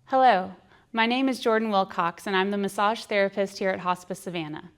Hello, my name is Jordan Wilcox and I'm the massage therapist here at Hospice Savannah.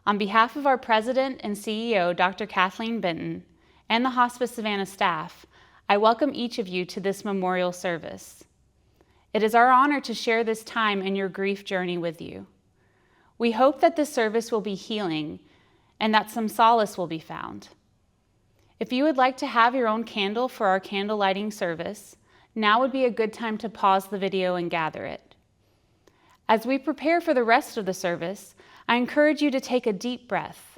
On behalf of our president and CEO, Dr. Kathleen Benton, and the Hospice Savannah staff, I welcome each of you to this memorial service. It is our honor to share this time in your grief journey with you. We hope that this service will be healing and that some solace will be found. If you would like to have your own candle for our candle lighting service, now would be a good time to pause the video and gather it. As we prepare for the rest of the service, I encourage you to take a deep breath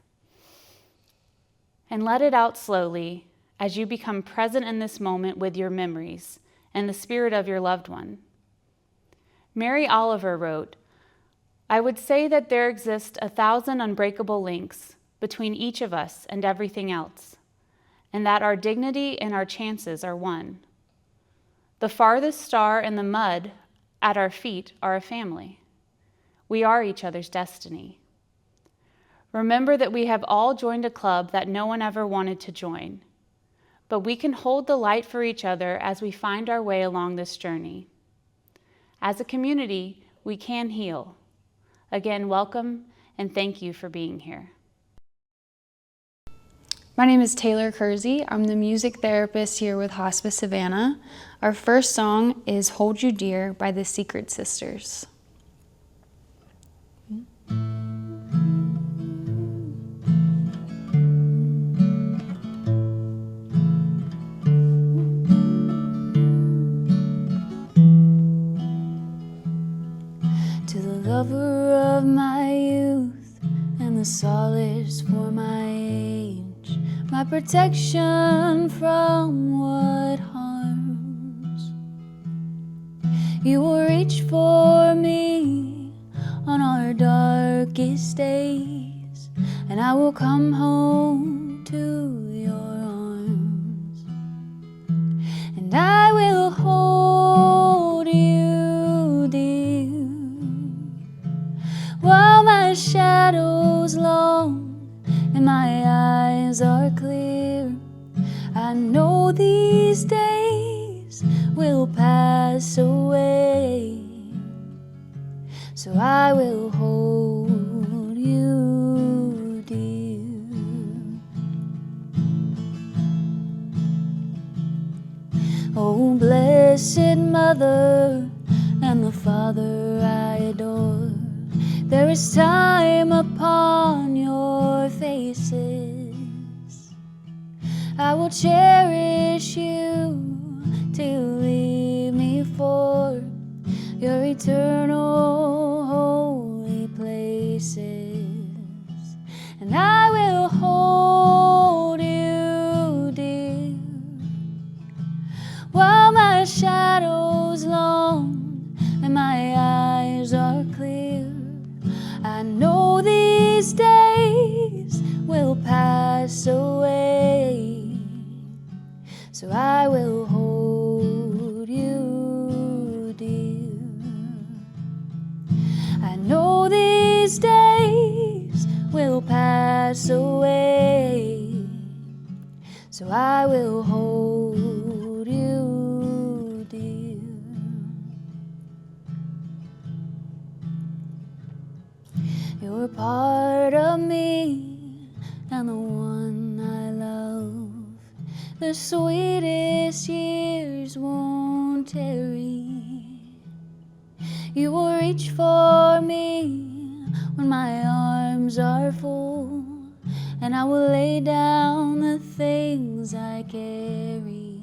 and let it out slowly as you become present in this moment with your memories and the spirit of your loved one. Mary Oliver wrote, "I would say that there exist 1,000 unbreakable links between each of us and everything else, and that our dignity and our chances are one. The farthest star in the mud at our feet are a family. We are each other's destiny. Remember that we have all joined a club that no one ever wanted to join, but we can hold the light for each other as we find our way along this journey. As a community, we can heal. Again, welcome and thank you for being here." My name is Taylor Kersey. I'm the music therapist here with Hospice Savannah. Our first song is Hold You Dear by the Secret Sisters. To the lover of my youth and the solace for my age, my protection from what harms, you will reach for me on our darkest days, and I will come home to your arms, and I will hold you dear while my shadow's long and my eyes are clear. I know these days will pass away, so I will hold you dear. Oh, blessed Mother and the Father I adore, there is time upon your faces. I will cherish you till you leave me for your eternal holy places, and I will hold you dear while my shadow's long and my eyes are clear. I know these days will pass away, so I will hold you dear. I know these days will pass away, so I will hold you dear. You're part of me and the one I love. The sweetest years won't tarry. You will reach for me when my arms are full, and I will lay down the things I carry,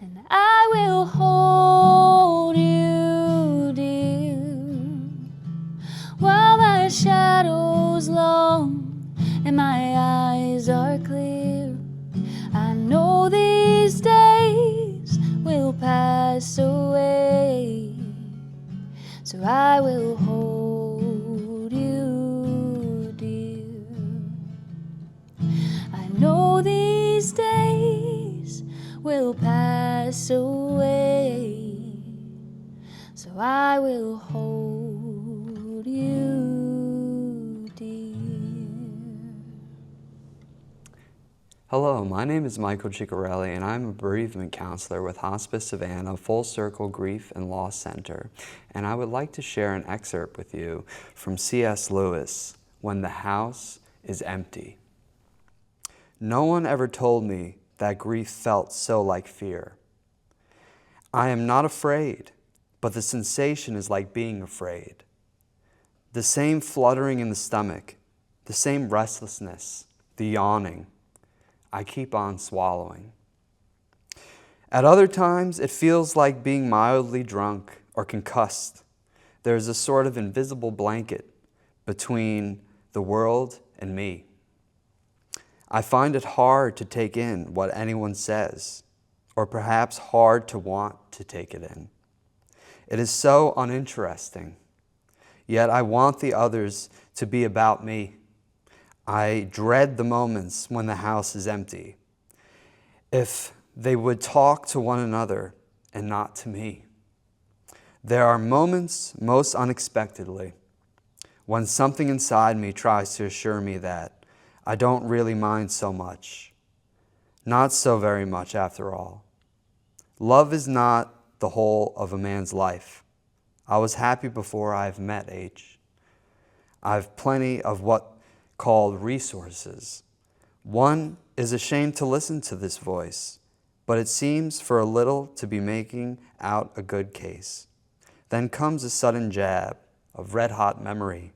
and I will hold you dear while my shadow's long and my eyes are clear. I know these days will pass away, so I will hold you dear. I know these days will pass away, so I will hold you dear. Hello, my name is Michael Ciccarelli, and I'm a bereavement counselor with Hospice Savannah Full Circle Grief and Loss Center, and I would like to share an excerpt with you from C.S. Lewis, When the House is Empty. No one ever told me that grief felt so like fear. I am not afraid, but the sensation is like being afraid. The same fluttering in the stomach, the same restlessness, the yawning. I keep on swallowing. At other times, it feels like being mildly drunk or concussed. There is a sort of invisible blanket between the world and me. I find it hard to take in what anyone says, or perhaps hard to want to take it in. It is so uninteresting, yet I want the others to be about me. I dread the moments when the house is empty. If they would talk to one another and not to me. There are moments, most unexpectedly, when something inside me tries to assure me that I don't really mind so much. Not so very much, after all. Love is not the whole of a man's life. I was happy before I've met H. I've plenty of what called resources. One is ashamed to listen to this voice, but it seems for a little to be making out a good case. Then comes a sudden jab of red-hot memory,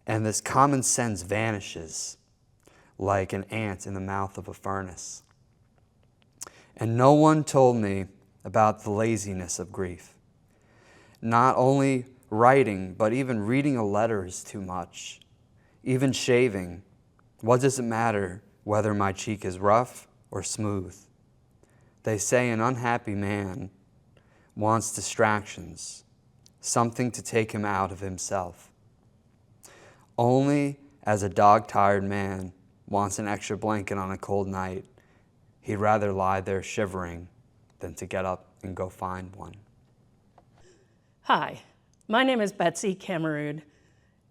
and this common sense vanishes like an ant in the mouth of a furnace. And no one told me about the laziness of grief. Not only writing, but even reading a letter is too much. Even shaving, what does it matter whether my cheek is rough or smooth? They say an unhappy man wants distractions, something to take him out of himself. Only as a dog-tired man wants an extra blanket on a cold night, he'd rather lie there shivering than to get up and go find one. Hi, my name is Betsy Camerood,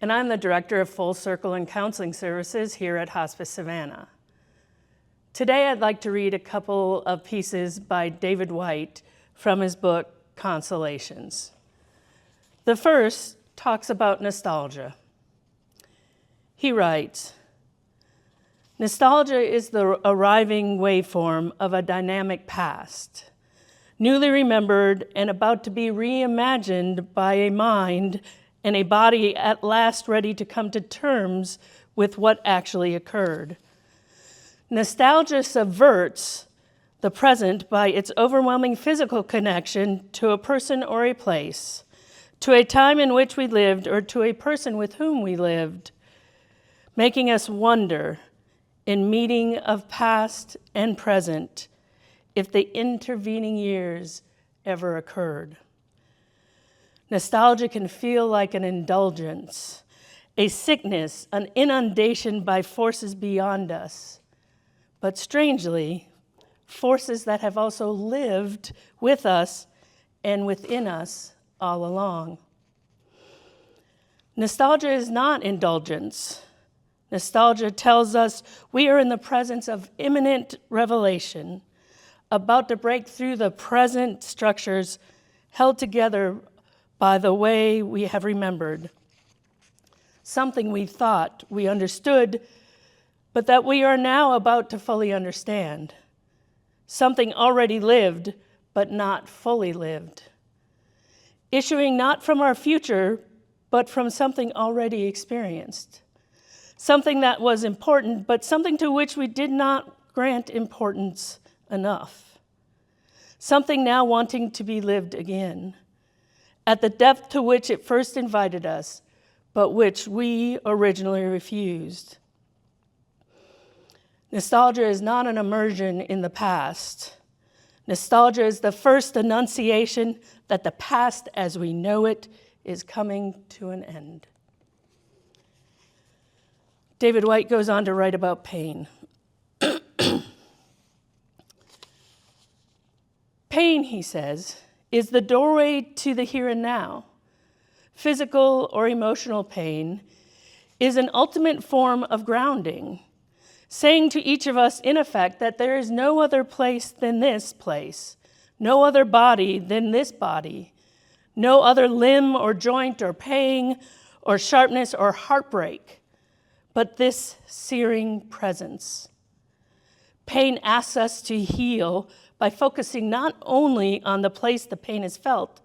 and I'm the Director of Full Circle and Counseling Services here at Hospice Savannah. Today I'd like to read a couple of pieces by David Whyte from his book, Consolations. The first talks about nostalgia. He writes, "Nostalgia is the arriving waveform of a dynamic past, newly remembered and about to be reimagined by a mind and a body at last ready to come to terms with what actually occurred. Nostalgia subverts the present by its overwhelming physical connection to a person or a place, to a time in which we lived or to a person with whom we lived, making us wonder in meeting of past and present if the intervening years ever occurred. Nostalgia can feel like an indulgence, a sickness, an inundation by forces beyond us, but strangely, forces that have also lived with us and within us all along. Nostalgia is not indulgence. Nostalgia tells us we are in the presence of imminent revelation, about to break through the present structures held together by the way we have remembered. Something we thought we understood, but that we are now about to fully understand. Something already lived, but not fully lived. Issuing not from our future, but from something already experienced. Something that was important, but something to which we did not grant importance enough. Something now wanting to be lived again, at the depth to which it first invited us, but which we originally refused. Nostalgia is not an immersion in the past. Nostalgia is the first annunciation that the past as we know it is coming to an end." David Whyte goes on to write about pain. Pain, he says, is the doorway to the here and now. Physical or emotional pain is an ultimate form of grounding, saying to each of us, in effect, that there is no other place than this place, no other body than this body, no other limb or joint or pain or sharpness or heartbreak, but this searing presence. Pain asks us to heal by focusing not only on the place the pain is felt,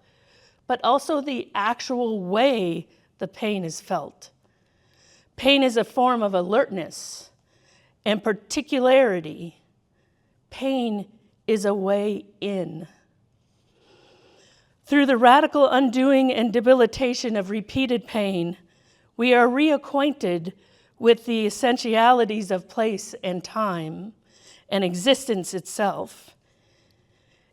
but also the actual way the pain is felt. Pain is a form of alertness and particularity. Pain is a way in. Through the radical undoing and debilitation of repeated pain, we are reacquainted with the essentialities of place and time and existence itself.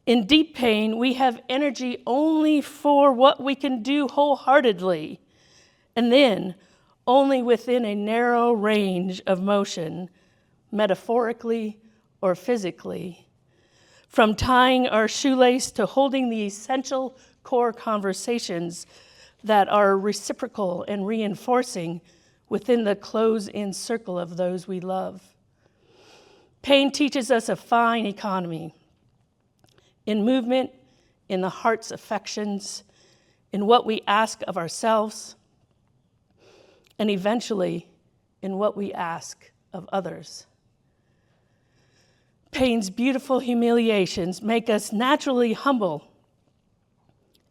In deep pain, we have energy only for what we can do wholeheartedly, and then only within a narrow range of motion, metaphorically or physically. From tying our shoelace to holding the essential core conversations that are reciprocal and reinforcing within the close-in circle of those we love. Pain teaches us a fine economy in movement, in the heart's affections, in what we ask of ourselves, and eventually in what we ask of others. Pain's beautiful humiliations make us naturally humble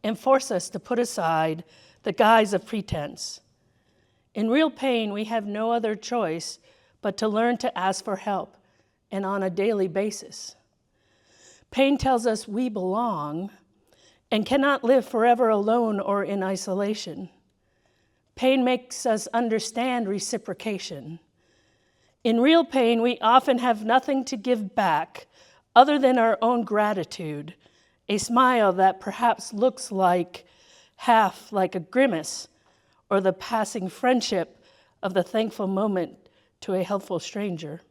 and force us to put aside the guise of pretense. In real pain, we have no other choice but to learn to ask for help, and on a daily basis. Pain tells us we belong and cannot live forever alone or in isolation. Pain makes us understand reciprocation. In real pain, we often have nothing to give back other than our own gratitude, a smile that perhaps looks half like a grimace, or the passing friendship of the thankful moment to a helpful stranger.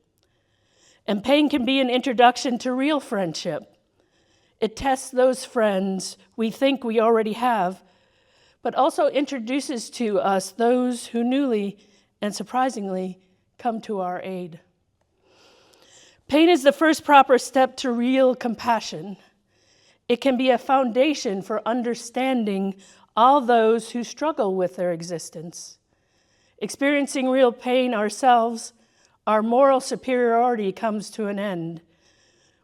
And pain can be an introduction to real friendship. It tests those friends we think we already have, but also introduces to us those who newly and surprisingly come to our aid. Pain is the first proper step to real compassion. It can be a foundation for understanding all those who struggle with their existence. Experiencing real pain ourselves, our moral superiority comes to an end.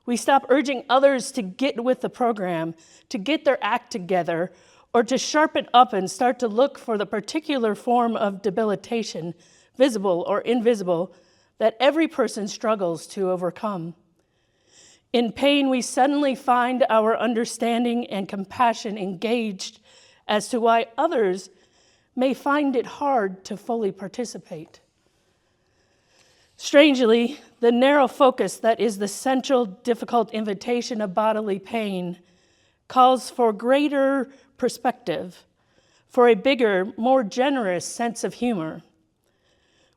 We stop urging others to get with the program, to get their act together, or to sharpen up and start to look for the particular form of debilitation, visible or invisible, that every person struggles to overcome. In pain, we suddenly find our understanding and compassion engaged as to why others may find it hard to fully participate. Strangely, the narrow focus that is the central difficult invitation of bodily pain calls for greater perspective, for a bigger, more generous sense of humor.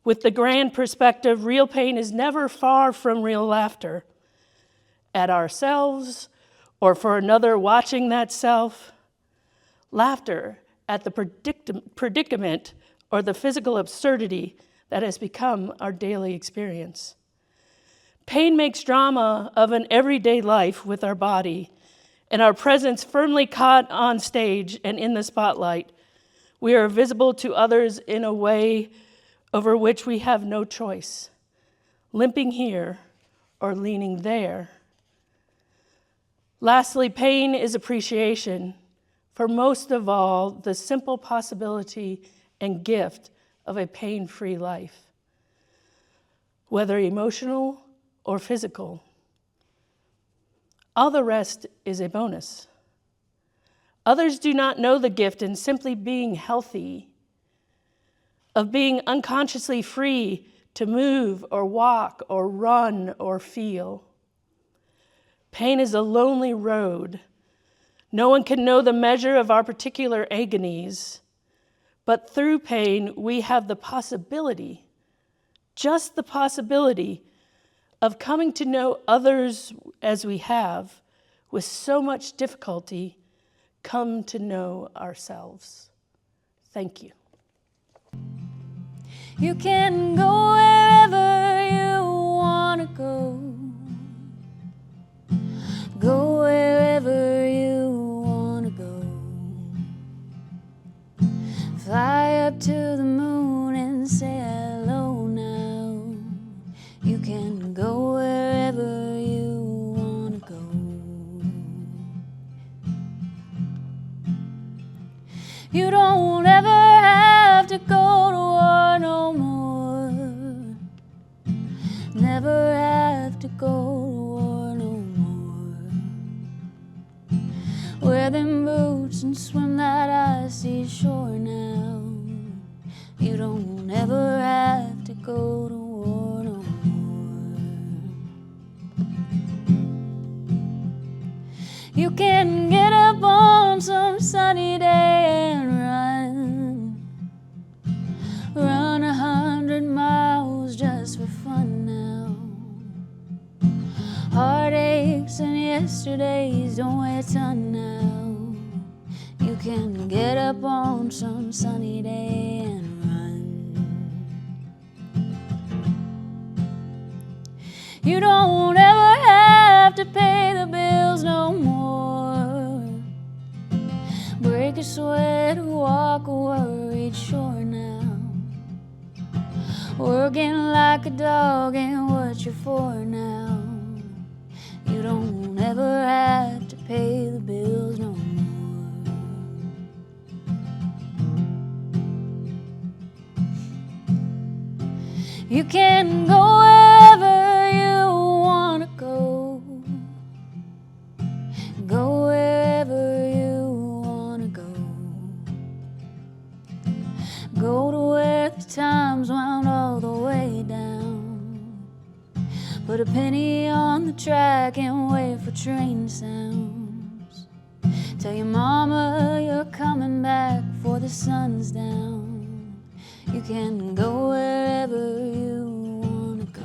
With the grand perspective, real pain is never far from real laughter at ourselves or for another watching that self. Laughter at the predicament or the physical absurdity that has become our daily experience. Pain makes drama of an everyday life with our body, and our presence firmly caught on stage and in the spotlight. We are visible to others in a way over which we have no choice, limping here or leaning there. Lastly, pain is appreciation for most of all the simple possibility and gift of a pain-free life, whether emotional or physical. All the rest is a bonus. Others do not know the gift in simply being healthy, of being unconsciously free to move or walk or run or feel. Pain is a lonely road. No one can know the measure of our particular agonies, but through pain, we have the possibility, just the possibility, of coming to know others as we have, with so much difficulty, come to know ourselves. Thank you. You can go wherever you want. never have to go to war no more. Wear them boots and swim that icy shore now. You don't ever have to go to war no more. You can get up on some sunny day and run 100 miles just for fun now. Heartaches and yesterdays don't weigh a ton now. You can get up on some sunny day and you don't ever have to pay the bills no more. Break a sweat, walk a worried shore now. Working like a dog ain't what you're for now. You don't ever have to pay the bills no more. You can go wherever you wanna go. Go wherever you wanna go. Go to where the time's wound all the way down. Put a penny on the track and wait for train sounds. Tell your mama you're coming back before the sun's down. You can go wherever you wanna go.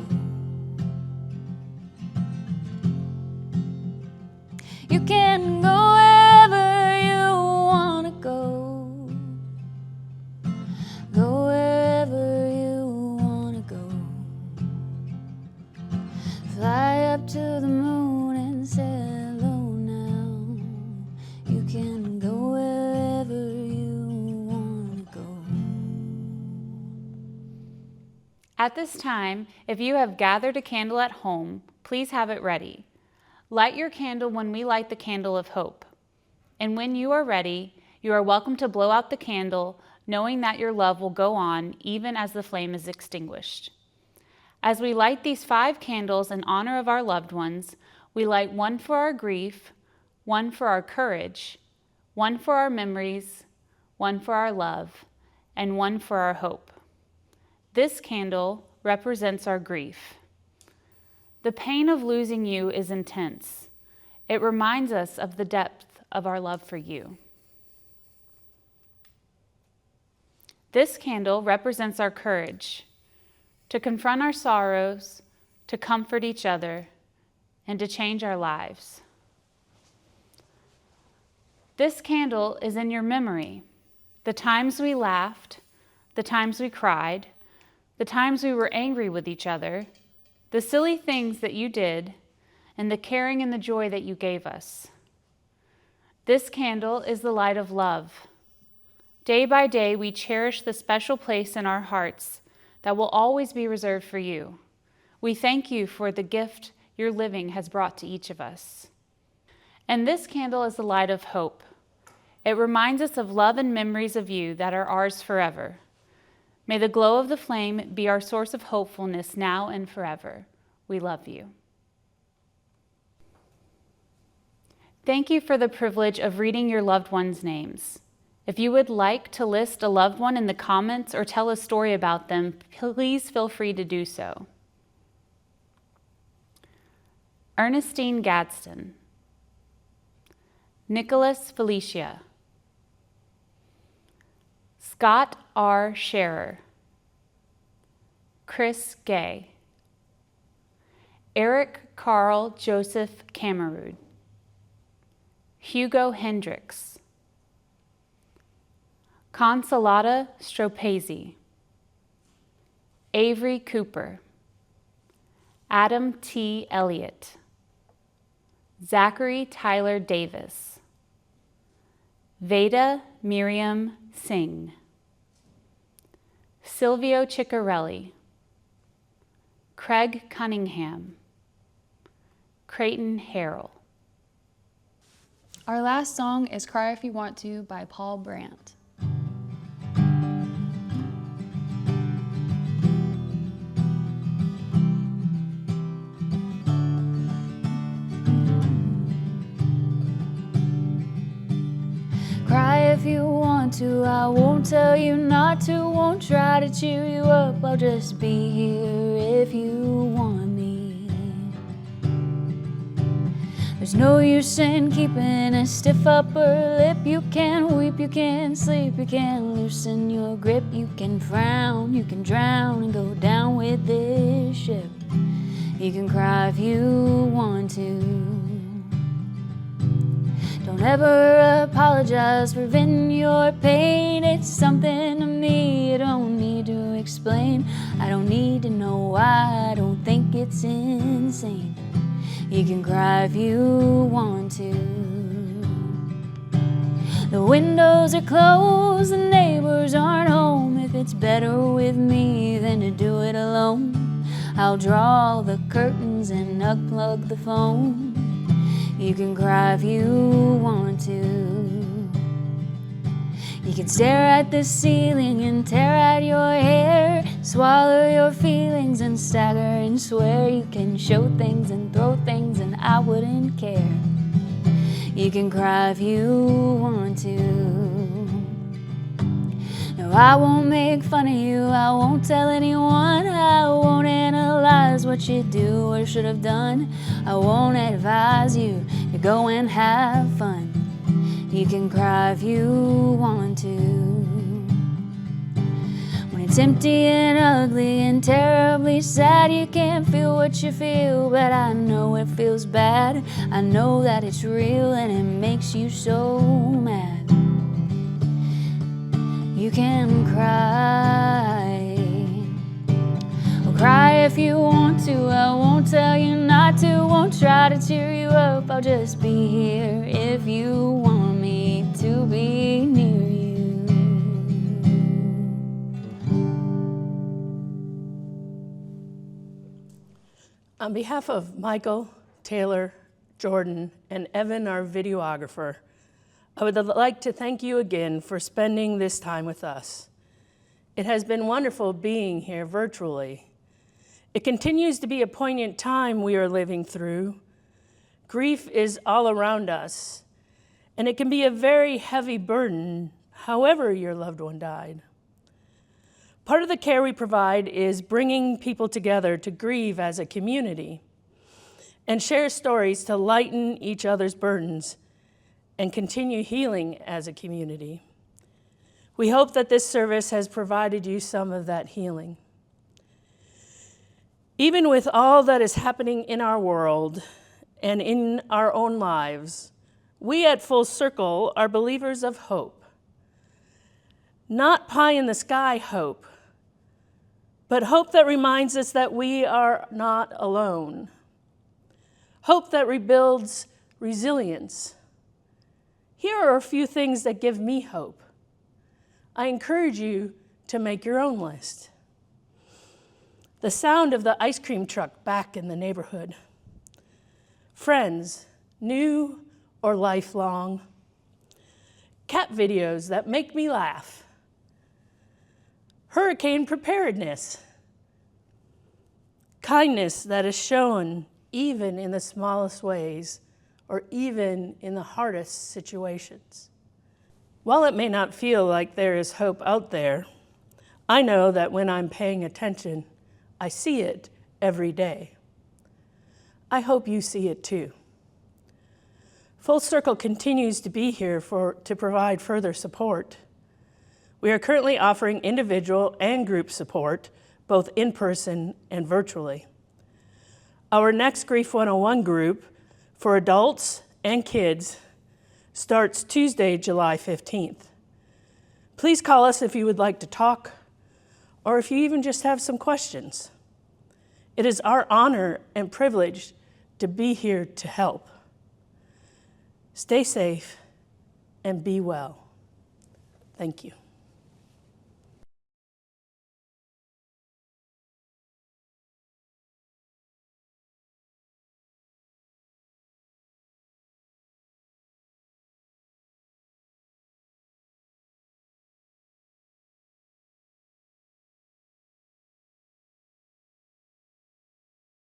You can go wherever you wanna go. Go wherever you wanna go. Fly up to the moon and say hello now. You can go wherever you wanna go. At this time, if you have gathered a candle at home, please have it ready. Light your candle when we light the candle of hope. And when you are ready, you are welcome to blow out the candle, knowing that your love will go on even as the flame is extinguished. As we light these 5 candles in honor of our loved ones, we light one for our grief, one for our courage, one for our memories, one for our love, and one for our hope. This candle represents our grief. The pain of losing you is intense. It reminds us of the depth of our love for you. This candle represents our courage to confront our sorrows, to comfort each other, and to change our lives. This candle is in your memory. The times we laughed, the times we cried, the times we were angry with each other, the silly things that you did, and the caring and the joy that you gave us. This candle is the light of love. Day by day, we cherish the special place in our hearts that will always be reserved for you. We thank you for the gift your living has brought to each of us. And this candle is the light of hope. It reminds us of love and memories of you that are ours forever. May the glow of the flame be our source of hopefulness now and forever. We love you. Thank you for the privilege of reading your loved ones' names. If you would like to list a loved one in the comments or tell a story about them, please feel free to do so. Ernestine Gadsden, Nicholas Felicia, Scott R. Scherer, Chris Gay, Eric Carl Joseph Camerud, Hugo Hendricks, Consolata Stropezi, Avery Cooper, Adam T. Elliott, Zachary Tyler Davis, Veda Miriam Singh, Silvio Ciccarelli, Craig Cunningham, Creighton Harrell. Our last song is Cry If You Want To by Paul Brandt. if you want to. I won't tell you not to, won't try to cheer you up. I'll just be here if you want me. There's no use in keeping a stiff upper lip. You can weep, you can sleep, you can loosen your grip. You can frown, you can drown and go down with this ship. You can cry if you want to. Don't ever apologize for venting your pain. It's something to me you don't need to explain. I don't need to know why, I don't think it's insane. You can cry if you want to. The windows are closed, the neighbors aren't home. If it's better with me than to do it alone, I'll draw the curtains and unplug the phone. You can cry if you want to. You can stare at the ceiling and tear at your hair, swallow your feelings and stagger and swear. You can show things and throw things and I wouldn't care. You can cry if you want to. No, I won't make fun of you, I won't tell anyone. I won't analyze what you do or should have done. I won't advise you to go and have fun. You can cry if you want to. When it's empty and ugly and terribly sad, you can't feel what you feel, but I know it feels bad. I know that it's real and it makes you so mad. You can cry. Well, cry if you want to. I won't tell you not to, won't try to cheer you up. I'll just be here if you want me to be near you. On behalf of Michael, Taylor, Jordan, and Evan, our videographer, I would like to thank you again for spending this time with us. It has been wonderful being here virtually. It continues to be a poignant time we are living through. Grief is all around us, and it can be a very heavy burden, however your loved one died. Part of the care we provide is bringing people together to grieve as a community and share stories to lighten each other's burdens and continue healing as a community. We hope that this service has provided you some of that healing. Even with all that is happening in our world and in our own lives, we at Full Circle are believers of hope. Not pie-in-the-sky hope, but hope that reminds us that we are not alone. Hope that rebuilds resilience. Here are a few things that give me hope. I encourage you to make your own list. The sound of the ice cream truck back in the neighborhood. Friends, new or lifelong. Cat videos that make me laugh. Hurricane preparedness. Kindness that is shown even in the smallest ways or even in the hardest situations. While it may not feel like there is hope out there, I know that when I'm paying attention, I see it every day. I hope you see it too. Full Circle continues to be here to provide further support. We are currently offering individual and group support, both in person and virtually. Our next Grief 101 group for adults and kids starts Tuesday, July 15th. Please call us if you would like to talk, or if you even just have some questions. It is our honor and privilege to be here to help. Stay safe and be well. Thank you.